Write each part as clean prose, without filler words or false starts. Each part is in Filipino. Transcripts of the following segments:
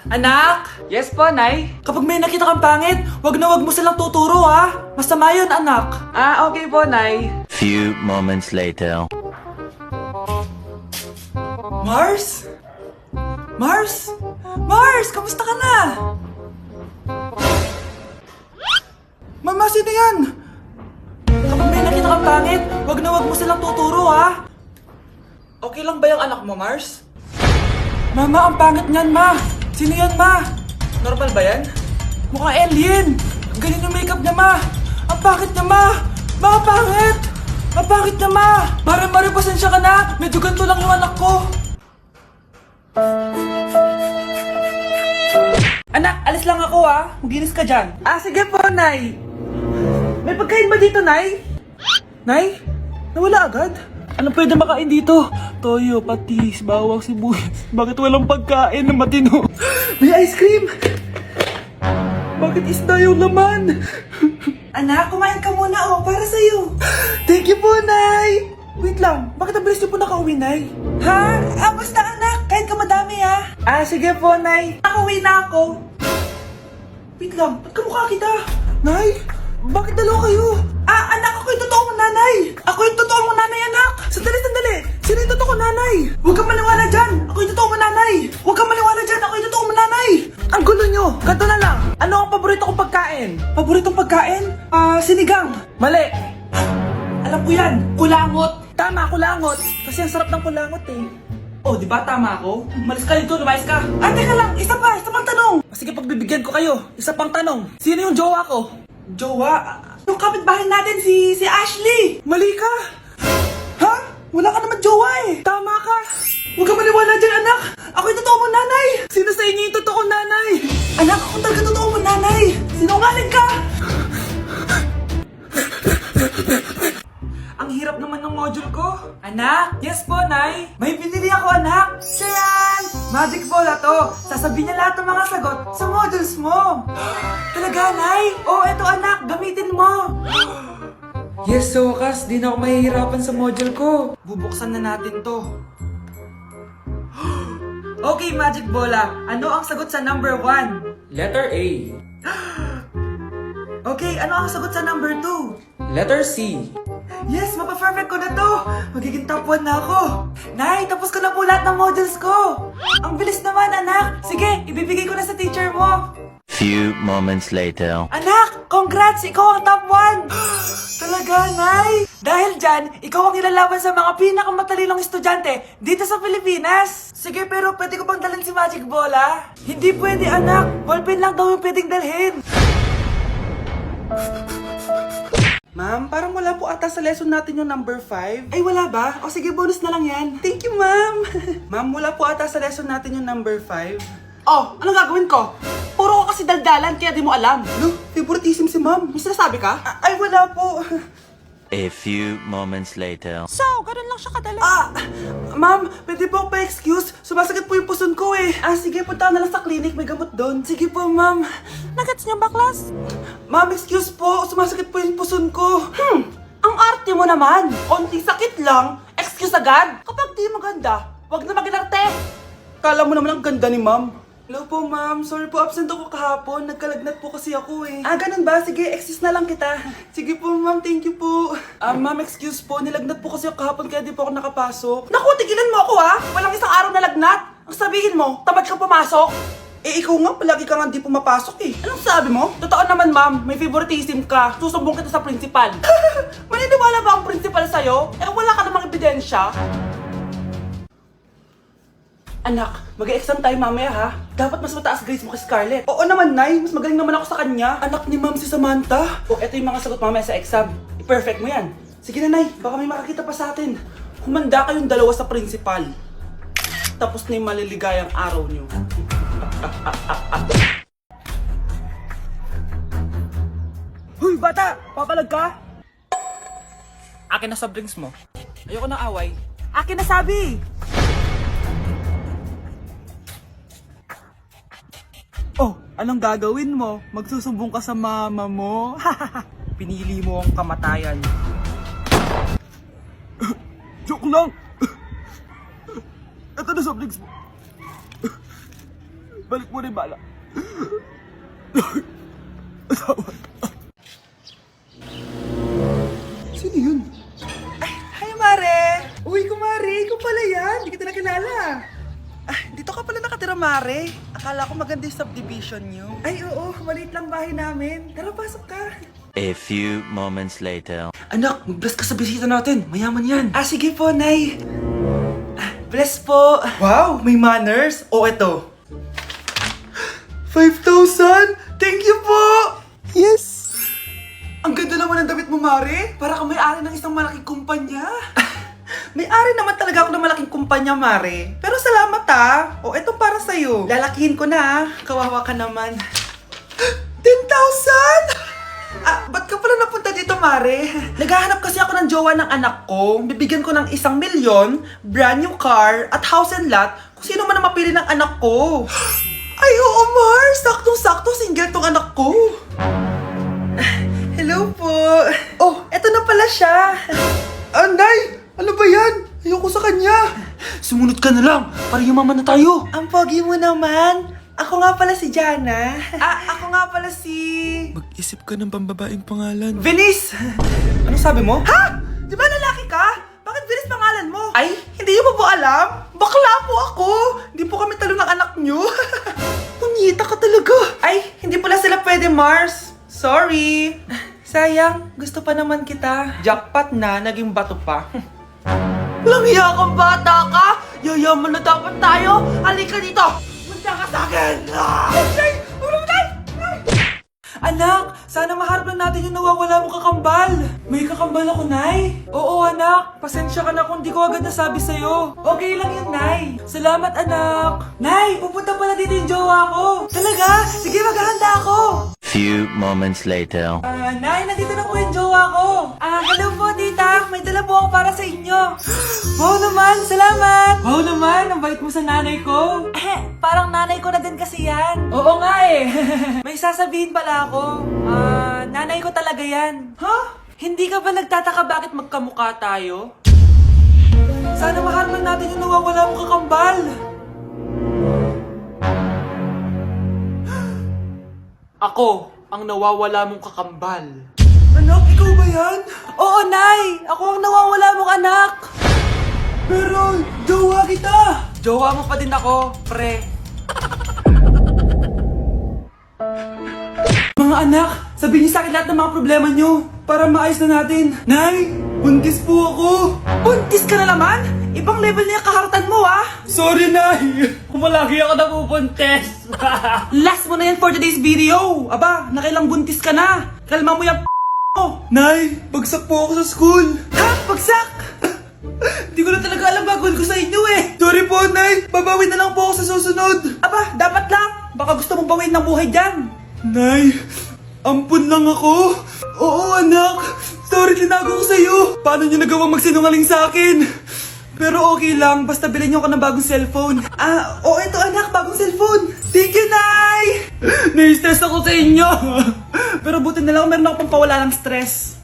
Anak! Yes po, Nay. Kapag may nakita kang pangit, wag na wag mo silang tuturo ha. Masama yun, anak. Okay po, Nay. Few moments later. Mars? Mars? Mars, kamusta ka na? Mama, sino yan? Kapag may nakita kang pangit, wag na wag mo silang tuturo ha. Okay lang ba yung anak mo, Mars? Mama, ang pangit niyan, ma. Sino yan, ma? Normal ba yan? Mukhang alien. Ang galing yung makeup niya, ma. Ang pangit niya, ma. Ma, ang pangit. Ang pangit niya, ma. Mare, pasensya ka na. Medyo ganito lang yung anak ko. Anak, alis lang ako ha. Maginis ka dyan. Sige po, Nay. May pagkain ba dito, Nay? Nay? Nawala agad? Ano pwede makain dito? Toyo, patis, bawang, sibuyas. Bakit walang pagkain na matino? May ice cream! Bakit isda yung laman? Anak, kumain ka muna para sa'yo. Thank you po, Nay! Wait lang, bakit ang bilis niyo po nakauwi, Nay? Ha? Basta anak, kain ka madami ha. Sige po, Nay. Nakauwi na ako. Wait lang, ba't kamukha kita? Nay, bakit dalawa kayo? Anak, ako yung totoo mong nanay. Ako yung totoo mong nanay, anak. Sandali. Sino yung totoo kong nanay? Huwag kang maniwala dyan. Ako yung totoo mong nanay. Huwag kang maniwala dyan. Ako yung totoo mong nanay. Ang gulo nyo. Ganto na lang. Ano ang paborito kong pagkain? Paboritong pagkain? Sinigang. Mali. Alam ko yan. Kulangot. Tama, kulangot. Kasi ang sarap ng kulangot eh. Oh, di ba tama ako? Malis ka dito, lumayas ka. Teka lang. Isa pang tanong. Sige, pagbibigyan ko kayo. Isa pang tanong. Sino yung jowa ko? Jowa? Yung kapitbahay natin, si Ashley! Mali ka! Ha? Wala ka naman jowa eh! Tama ka! Huwag ka maniwala dyan, anak! Ako yung totoo mong nanay! Sino sa inyo yung totoo nanay? Anak, ako talaga totoo mong nanay! Sinungaling ka! Ang hirap naman ng module ko. Anak? Yes po, Nay? May binili ako, anak! Siya yan! Magic bola to! Sasabihin niya lahat ng mga sagot sa modules mo! Talaga, Nay? Eto anak, gamitin mo! Yes, so wakas, di na ako mahihirapan sa module ko. Bubuksan na natin to. Okay, Magic Bola. Ano ang sagot sa number 1? Letter A. Okay, ano ang sagot sa number 2? Letter C. Yes, mapa-perfect ko na to! Magiging top 1 na ako! Nay, tapos ko na po lahat ng modules ko! Ang bilis naman, anak! Sige, ibibigay ko na sa teacher mo! Few moments later. Anak, congrats! Ikaw ang top 1! Talaga, Nay! Dahil dyan, ikaw ang ilalaban sa mga pinakamatalinong estudyante dito sa Pilipinas! Sige, pero pwede ko bang dalhin si Magic Bola? Hindi pwede, anak! Ballpen lang daw yung pwedeng dalhin! Ma'am, parang wala po ata sa lesson natin yung number 5. Ay, wala ba? O sige, bonus na lang yan. Thank you, ma'am. Ma'am, wala po ata sa lesson natin yung number 5. Oh, anong gagawin ko? Puro ko kasi daldalan, kaya di mo alam. No, favoritism si ma'am. May sinasabi ka? Ay, wala po. A few moments later. So, ganun lang siya kadali. Ma'am, pwede po pa-excuse? Sumasakit po yung puson ko eh. Sige, punta na lang sa clinic. May gamot doon. Sige po, ma'am. Nagets niyo ba, class? Ma'am, excuse po. Sumasakit po yung puson ko. Ang arte mo naman. Konting sakit lang. Excuse agad. Kapag di maganda, wag na mag-inarte. Kala mo naman ang ganda ni ma'am. Hello po, ma'am. Sorry po, absent ako kahapon. Nagkalagnat po kasi ako eh. Ganun ba? Sige, excuse na lang kita. Sige po, ma'am. Thank you po. Ma'am, excuse po. Nilagnat po kasi ako kahapon kaya di po ako nakapasok. Naku, tigilan mo ako ha! Walang isang araw na lagnat. Ang sabihin mo, tamad kang pumasok. Ikaw nga, palagi ka nga di pumapasok eh. Anong sabi mo? Totoo naman, ma'am. May favoritism ka. Susumbong kita sa principal. Maniniwala ba ang principal sa'yo? Wala ka namang ebidensya. Anak, mag-exam tayo mamaya ha. Dapat mas mataas grades mo kay Scarlett. Oo naman, Nay. Mas magaling naman ako sa kanya. Anak ni ma'am si Samantha. Eto yung mga sagot mamaya sa exam. I-perfect mo yan. Sige na, Nay. Baka may makakita pa sa atin. Humanda kayong dalawa sa principal. Tapos na yung maliligayang araw niyo. Huy, bata! Papalag ka? Akin na soft drinks mo. Ayoko ng away. Akin na sabi! Anong gagawin mo? Magsusumbong ka sa mama mo? Pinili mo ang kamatayan. Joke lang! Ito na soft drinks mo. Balik mo na yung bala. Sino yun? Hi, Mare! Uy, kumare, ikaw pala yan. Hindi kita nakilala. Dito ka pala nakatira, Mare. Akala ko maganda yung subdivision nyo. Ay, oo. Maliit lang bahay namin. Tara, pasok ka. A few moments later. Anak, mag-bless ka sa bisita natin. Mayaman yan. Sige po, Nay. Bless po. Wow, may manners. O, eto. 5,000! Thank you po! Yes! Ang ganda naman ng damit mo, Mare. Para kang may-ari ng isang malaking kumpanya. May-ari naman talaga ako ng malaking kumpanya, Mare. Pero salamat O, eto para sa'yo. Lalakihin ko na Kawawa ka naman. 10,000! Ba't ka pala napunta dito, Mare? Naghahanap kasi ako ng jowa ng anak ko. Bibigyan ko ng 1,000,000, brand new car, at house and lot kung sino man ang mapili ng anak ko. Ay, oo, Mar! Saktong-sakto, single tong anak ko. Hello po. Oh, eto na pala siya. Anday! Ano ba yan? Ayoko sa kanya. Sumunod ka na lang, para yumaman na tayo. Ang pogi mo naman. Ako nga pala si Jana. Ako nga pala si... Mag-isip ka ng pambabaeng pangalan. Venice! Ano sabi mo? Ha? Di ba lalaki ka? Bakit Venice pangalan mo? Ay, hindi mo po alam? Bakla po ako! Hindi po kami talo ng anak nyo. Punyita ka talaga. Ay, hindi pala sila pwede, Mars. Sorry. Sayang, gusto pa naman kita. Jackpot na, naging bato pa. Walang hiya kang bata ka! Yayaman na dapat tayo! Halika dito! Munta ka sa akin! Anak, sana maharap lang natin yung nawawala mong kakambal. May kakambal ako, Nay. Oo, anak. Pasensya ka na kung di ko agad nasabi sa'yo. Okay lang yun, Nay. Salamat, anak. Nay, pupunta pala dito yung jowa ko. Talaga? Sige, maghahanda ako. Few moments later. Nay, nandito na po yung jowa ko. Hello po, tita. May dala po ako para sa inyo. Wow naman, salamat. Wow naman, ang bait mo sa nanay ko. Parang nanay ko na din kasi yan. Oo nga eh. May sasabihin pala ako. Nanay ko talaga yan. Ha? Hindi ka ba nagtataka bakit magkamukha tayo? Sana maharap lang natin yung nawawala mong kakambal. Ako, ang nawawala mong kakambal. Anak, ikaw ba yan? Oo, Nay! Ako ang nawawala mong anak! Pero, jowa kita! Jowa mo pa din ako, pre. Mga anak, sabihin niyo sa akin lahat ng mga problema niyo para maayos na natin. Nay, buntis po ako! Buntis ka na naman? Ibang level na yung kaharatan mo, Sorry, Nay! Kumalagi ako nabubuntis! Last mo na yan for today's video. Aba, nakailang buntis ka na. Kalma mo yung mo. Nay, bagsak po ako sa school! Ha? Bagsak? Hindi ko na talaga alam gagawin ko sa inyo eh! Sorry po, Nay! Babawi na lang po ako sa susunod! Aba, dapat lang. Baka gusto mong bawiin ng buhay dyan. Nay, ampun lang ako! Oo, anak! Sorry, tinago ko sa'yo! Paano niyo nagawang magsinungaling sa akin? Pero okay lang, basta bilhin niyo ako ng bagong cellphone. Oo, ito anak, bagong cellphone. Thank you, Nay! Nai-stress ako sa inyo! Pero buti na lang meron ako pampawala ng stress.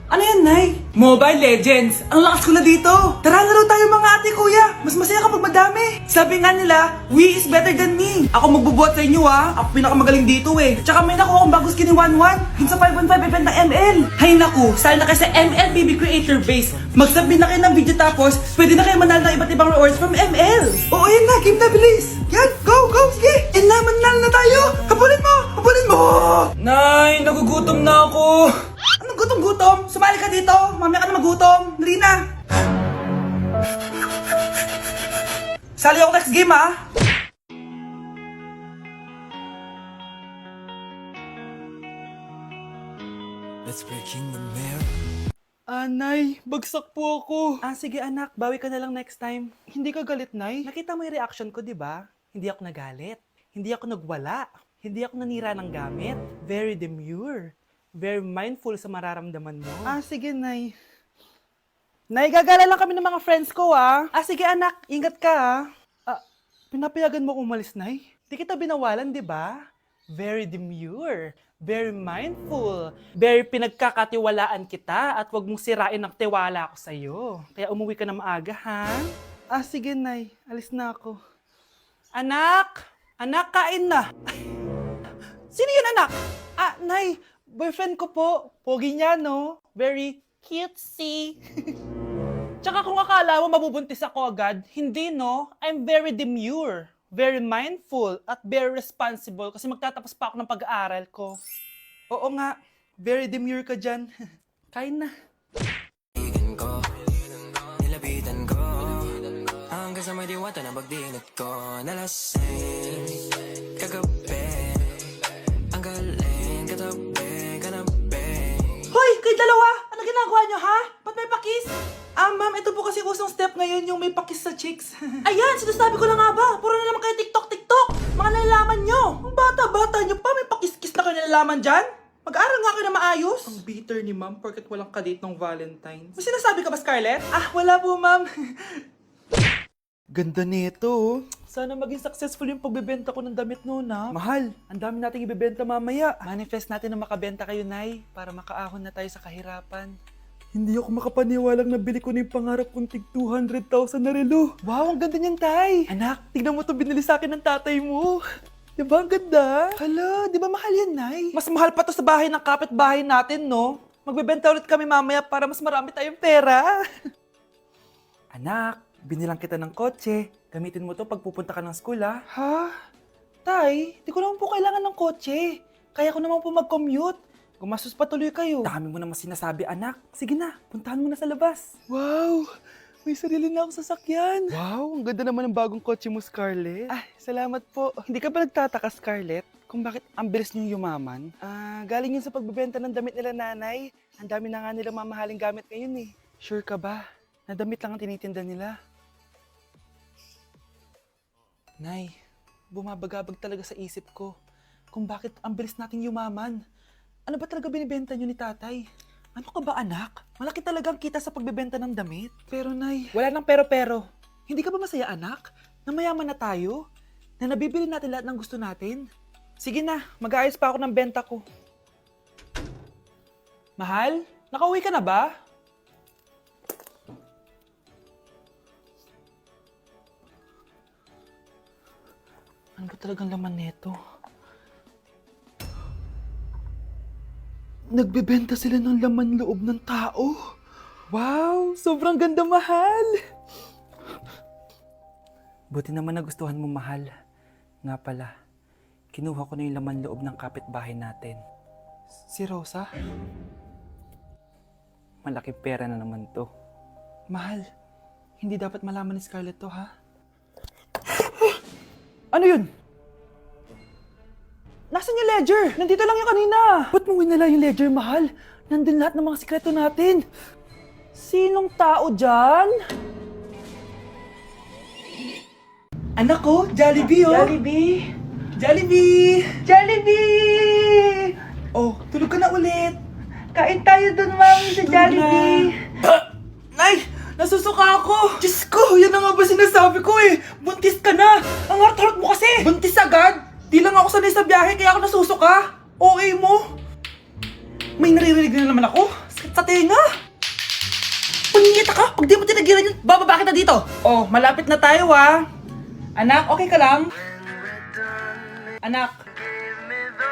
Ano yan, Nay? Mobile Legends! Ang lakas ko na dito! Tara, laro tayo mga ate, kuya. Mas masaya kapag madami. Sabi nga nila, we is better than me. Ako magbubuhat sa inyo Ako pinakamagaling dito eh. Tsaka may nakuha akong bagong skin ni 1-1 dun sa 515 event ng ML. Hay naku, sali na kayo sa ML BB Creator Base. Mag-submit na kayo ng video tapos pwede na kayo manalo ng iba't ibang rewards from ML. Oo, yan na. Game na, bilis. Yan, go, go, sige. And na, manalo na tayo. Habulin mo, habulin mo. Nay, nagugutom na ako. Anong gutom-gutom? Sumali ka dito. Mamaya ka na magutom. Dali na. Sali ako next game, Let's breaking the mirror. Nay, bagsak po ako. Sige anak, bawi ka na lang next time. Hindi ka galit, Nay? Nakita mo yung reaction ko, di ba? Hindi ako nagalit. Hindi ako nagwala. Hindi ako nanira ng gamit. Very demure. Very mindful sa mararamdaman mo. Sige, Nay. Nay, gagala lang kami ng mga friends ko, sige, anak. Ingat ka, pinapayagan mo umalis, Nay? Di kita binawalan, di ba? Very demure. Very mindful. Very pinagkakatiwalaan kita at wag mong sirain ang tiwala ko sa'yo. Kaya umuwi ka na maaga, ha? Sige, Nay. Alis na ako. Anak! Anak, kain na. Sino yun, anak? Ah, Nay, boyfriend ko po. Pogi niya, no? Very cutesy. Tsaka kung akala mo mabubuntis ako agad, hindi, no? I'm very demure, very mindful, at very responsible kasi magtatapos pa ako ng pag-aaral ko. Oo nga, very demure ka dyan. Kain na. Kaibigan ko, nilapitan ko, hanggang sa may diwata na pagdinig ko. Nalasing, kagabi, ang galing, katabi, kanabi. Hoy, kayo dalawa! Ano ginagawa nyo, ha? Ba't may pakis? Ah, ma'am, ito po kasi usong step ngayon yung may pakis sa chicks. Ayan, sinasabi ko na nga ba? Puro na naman kayo TikTok! Mga nalalaman nyo! Ang bata-bata nyo pa, may pakis-kis na kayo nalalaman dyan? Mag-aaral nga kayo na maayos. Ang bitter ni ma'am, porket walang kadate ng Valentine's. May sinasabi ka ba, Scarlett? Ah, wala po, ma'am. Ganda nito, oh. Sana maging successful yung pagbebenta ko ng damit noon, ha? Mahal, ang dami nating ibebenta mamaya. Manifest natin na makabenta kayo, Nay, para makaahon na tayo sa kahirapan. Hindi ako makapaniwalang nabili ko na yung pangarap kong tig 200,000 na relo. Wow, ang ganda niyan, Tay. Anak, tignan mo to binili sa akin ng tatay mo. Diba ang ganda? Hala, di ba mahal yan, Nay? Mas mahal pa to sa bahay ng kapitbahay natin, no? Magbebenta ulit kami mamaya para mas marami tayong pera. Anak, binilang kita ng kotse. Gamitin mo to pag pupunta ka ng school, ha? Ha? Tay, di ko naman po kailangan ng kotse. Kaya ko naman po mag-commute. Gumastos pa tuloy kayo. Dami mo naman sinasabi, anak. Sige na, puntahan mo na sa labas. Wow! May sarili na akong sasakyan. Wow, ang ganda naman ng bagong kotse mo, Scarlett. Ah, salamat po. Hindi ka ba nagtataka, Scarlett, kung bakit ang bilis niyong yumaman? Ah, galing yun sa pagbebenta ng damit nila, nanay. Ang dami na nga nilang mamahaling gamit ngayon eh. Sure ka ba? Na damit lang ang tinitinda nila? Nay, bumabagabag talaga sa isip ko kung bakit ang bilis nating yumaman. Ano ba talaga binibenta nyo ni tatay? Ano ka ba, anak? Malaki talagang kita sa pagbebenta ng damit. Pero, Nay, wala nang pero-pero. Hindi ka ba masaya, anak? Na mayaman na tayo? Na nabibili natin lahat ng gusto natin? Sige na, mag-aayos pa ako ng benta ko. Mahal, nakauwi ka na ba? Ano ba talagang laman neto? Nagbebenta sila ng laman loob ng tao. Wow, sobrang ganda, mahal. Buti naman nagustuhan mo, mahal. Nga pala, kinuha ko na yung laman loob ng kapitbahay natin. Si Rosa? Malaking pera na naman to. Mahal, hindi dapat malaman ni Scarlett to, ha? Ano yun? Nasaan yung ledger? Nandito lang yung kanina. Ba't mo winala yung ledger, mahal? Nandun lahat ng mga sikreto natin. Sinong tao dyan? Anak ko, Jollibee, oh. Jollibee. Jollibee. Jollibee. Oh, tulog ka na ulit. Kain tayo dun, mami, sa Jollibee. Nay, nasusuka ako. Diyos ko, yan na nga ba sinasabi ko eh. Buntis ka na. Ang harot-harot mo kasi. Buntis agad? Di lang ako sanay sa biyahe kaya ako nasusuka. OA mo. May naririnig na naman ako. Sakit sa tenga. Puningita ka. Pag di mo tinagilan yun, bababa kita dito. Oh, malapit na tayo, ah. Anak, okay ka lang? Anak.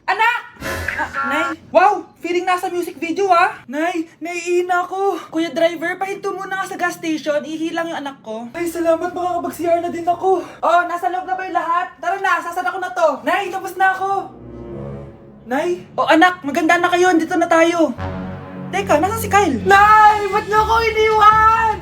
Anak! Nay. Wow! Feeling nasa music video, ah. Nay, naiihina ako. Kuya driver, pahinto muna nga sa gas station. Ihilang yung anak ko. Ay, salamat. Makakapag-CR na din ako. Oh, nasa loob na ba yung lahat? Tara na, sasana ko na to. Nay, tapos na ako. Nay? Oh, anak, maganda na kayo. Dito na tayo. Teka, nasan si Kyle? Nay, ba't niyo ako iniwan?